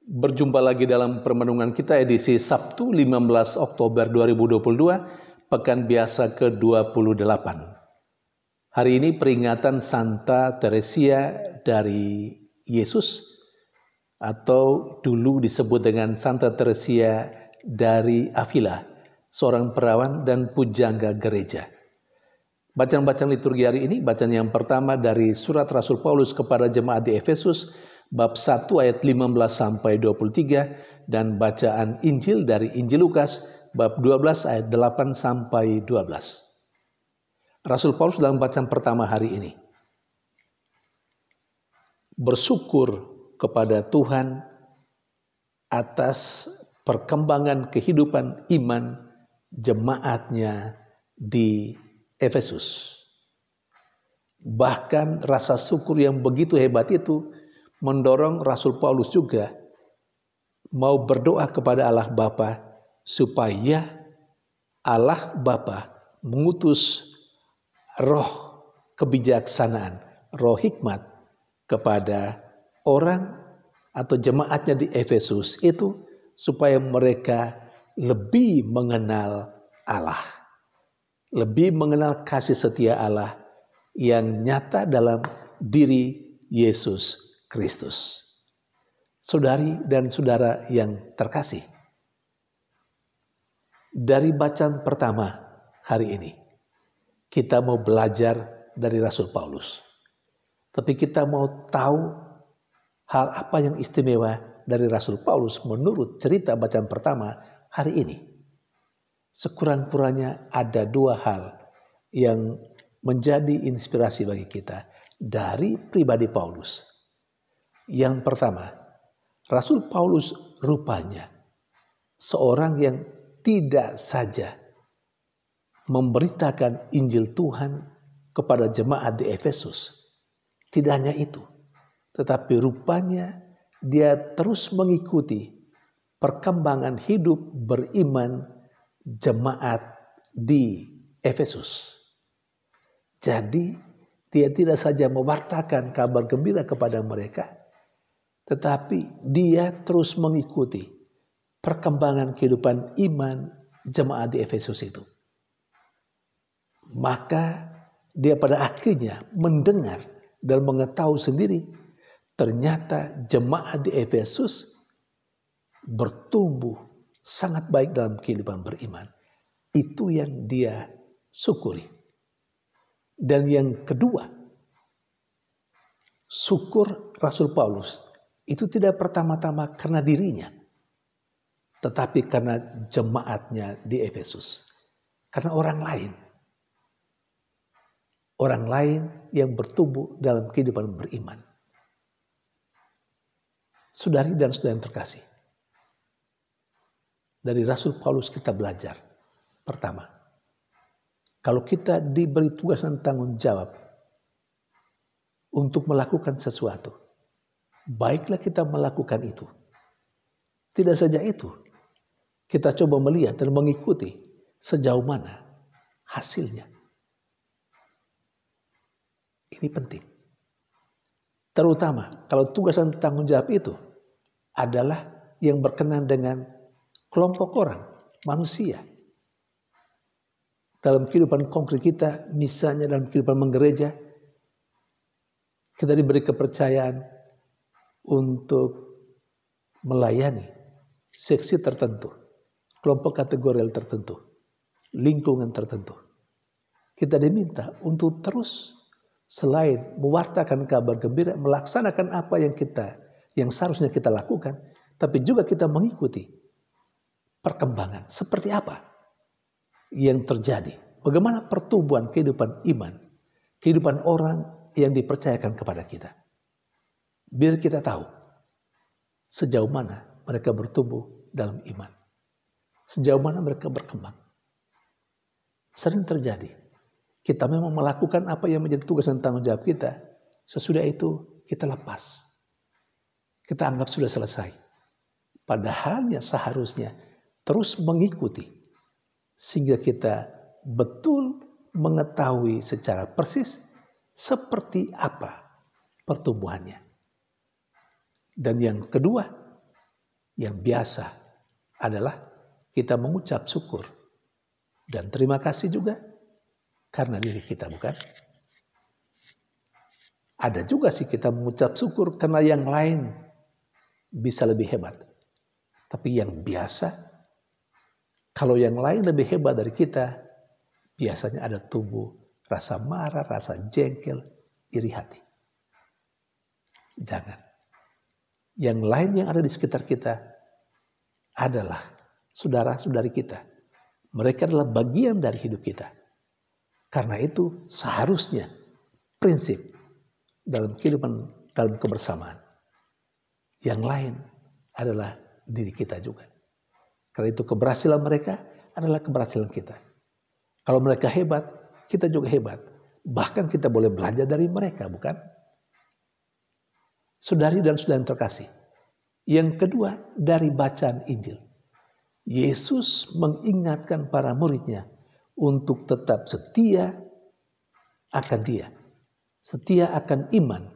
Berjumpa lagi dalam permenungan kita edisi Sabtu 15 Oktober 2022, Pekan Biasa ke-28. Hari ini peringatan Santa Teresia dari Yesus, atau dulu disebut dengan Santa Teresia dari Avila, seorang perawan dan pujangga gereja. Bacaan-bacaan liturgi hari ini, bacaan yang pertama dari surat Rasul Paulus kepada jemaat di Efesus, bab 1 ayat 15 sampai 23, dan bacaan Injil dari Injil Lukas, bab 12 ayat 8 sampai 12. Rasul Paulus dalam bacaan pertama hari ini bersyukur kepada Tuhan atas perkembangan kehidupan iman jemaatnya di Efesus. Bahkan rasa syukur yang begitu hebat itu mendorong Rasul Paulus juga mau berdoa kepada Allah Bapa supaya Allah Bapa mengutus roh kebijaksanaan, roh hikmat kepada orang atau jemaatnya di Efesus itu supaya mereka lebih mengenal Allah. Lebih mengenal kasih setia Allah yang nyata dalam diri Yesus Kristus. Saudari dan saudara yang terkasih, dari bacaan pertama hari ini, kita mau belajar dari Rasul Paulus. Tapi kita mau tahu hal apa yang istimewa dari Rasul Paulus menurut cerita bacaan pertama hari ini. Sekurang-kurangnya ada dua hal yang menjadi inspirasi bagi kita dari pribadi Paulus. Yang pertama, Rasul Paulus rupanya seorang yang tidak saja memberitakan Injil Tuhan kepada jemaat di Efesus. Tidak hanya itu, tetapi rupanya dia terus mengikuti perkembangan hidup beriman jemaat di Efesus. Jadi dia tidak saja mewartakan kabar gembira kepada mereka, tetapi dia terus mengikuti perkembangan kehidupan iman jemaat di Efesus itu. Maka dia pada akhirnya mendengar dan mengetahui sendiri ternyata jemaat di Efesus bertumbuh sangat baik dalam kehidupan beriman. Itu yang dia syukuri. Dan yang kedua, syukur Rasul Paulus itu tidak pertama-tama karena dirinya, tetapi karena jemaatnya di Efesus. Karena orang lain yang bertumbuh dalam kehidupan beriman. Saudari dan saudara yang terkasih, dari Rasul Paulus kita belajar. Pertama, kalau kita diberi tugas dan tanggung jawab untuk melakukan sesuatu, baiklah kita melakukan itu. Tidak saja itu, kita coba melihat dan mengikuti sejauh mana hasilnya. Ini penting. Terutama kalau tugas dan tanggung jawab itu adalah yang berkenan dengan kelompok orang, manusia. Dalam kehidupan konkret kita, misalnya dalam kehidupan menggereja, kita diberi kepercayaan untuk melayani seksi tertentu, kelompok kategorial tertentu, lingkungan tertentu. Kita diminta untuk terus selain mewartakan kabar gembira, melaksanakan apa yang seharusnya kita lakukan, tapi juga kita mengikuti perkembangan seperti apa yang terjadi. Bagaimana pertumbuhan kehidupan iman, kehidupan orang yang dipercayakan kepada kita. Biar kita tahu sejauh mana mereka bertumbuh dalam iman. Sejauh mana mereka berkembang. Sering terjadi. Kita memang melakukan apa yang menjadi tugas dan tanggung jawab kita. Sesudah itu kita lepas. Kita anggap sudah selesai. Padahalnya seharusnya terus mengikuti. Sehingga kita betul mengetahui secara persis seperti apa pertumbuhannya. Dan yang kedua, Yang biasa adalah kita mengucap syukur dan terima kasih juga karena diri kita, bukan? Ada juga sih kita mengucap syukur karena yang lain bisa lebih hebat. Tapi yang biasa, kalau yang lain lebih hebat dari kita, biasanya ada tumbuh rasa marah, rasa jengkel, iri hati. Jangan. Yang lain yang ada di sekitar kita adalah saudara-saudari kita. Mereka adalah bagian dari hidup kita. Karena itu seharusnya prinsip dalam kehidupan, dalam kebersamaan. Yang lain adalah diri kita juga. Karena itu keberhasilan mereka adalah keberhasilan kita. Kalau mereka hebat, kita juga hebat. Bahkan kita boleh belajar dari mereka, bukan? Saudari dan saudara yang terkasih. Yang kedua, dari bacaan Injil. Yesus mengingatkan para muridnya untuk tetap setia akan Dia. Setia akan iman.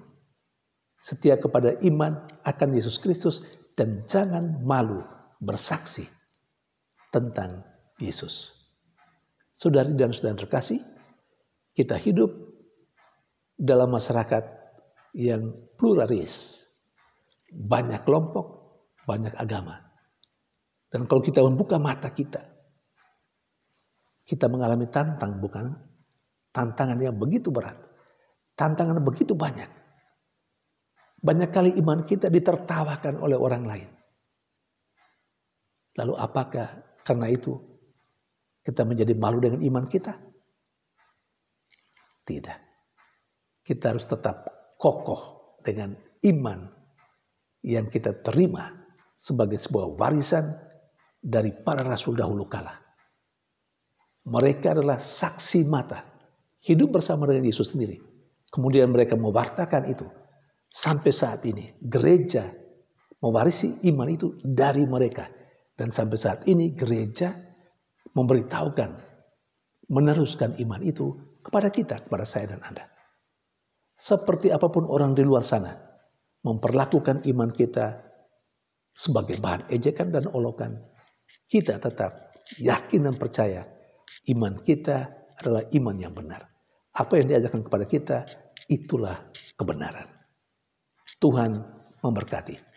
Setia kepada iman akan Yesus Kristus dan jangan malu bersaksi tentang Yesus. Saudari dan saudara yang terkasih, kita hidup dalam masyarakat yang pluralis. Banyak kelompok, banyak agama. Dan kalau kita membuka mata kita mengalami tantangan yang begitu berat. Tantangan begitu banyak. Banyak kali iman kita ditertawakan oleh orang lain. Lalu apakah karena itu kita menjadi malu dengan iman kita? Tidak. Kita harus tetap kokoh dengan iman yang kita terima sebagai sebuah warisan dari para rasul dahulu kala. Mereka adalah saksi mata hidup bersama dengan Yesus sendiri. Kemudian mereka mewartakan itu. Sampai saat ini gereja mewarisi iman itu dari mereka. Dan sampai saat ini gereja memberitahukan, meneruskan iman itu kepada kita, kepada saya dan Anda. Seperti apapun orang di luar sana memperlakukan iman kita sebagai bahan ejekan dan olokan, kita tetap yakin dan percaya iman kita adalah iman yang benar. Apa yang diajarkan kepada kita, itulah kebenaran. Tuhan memberkati.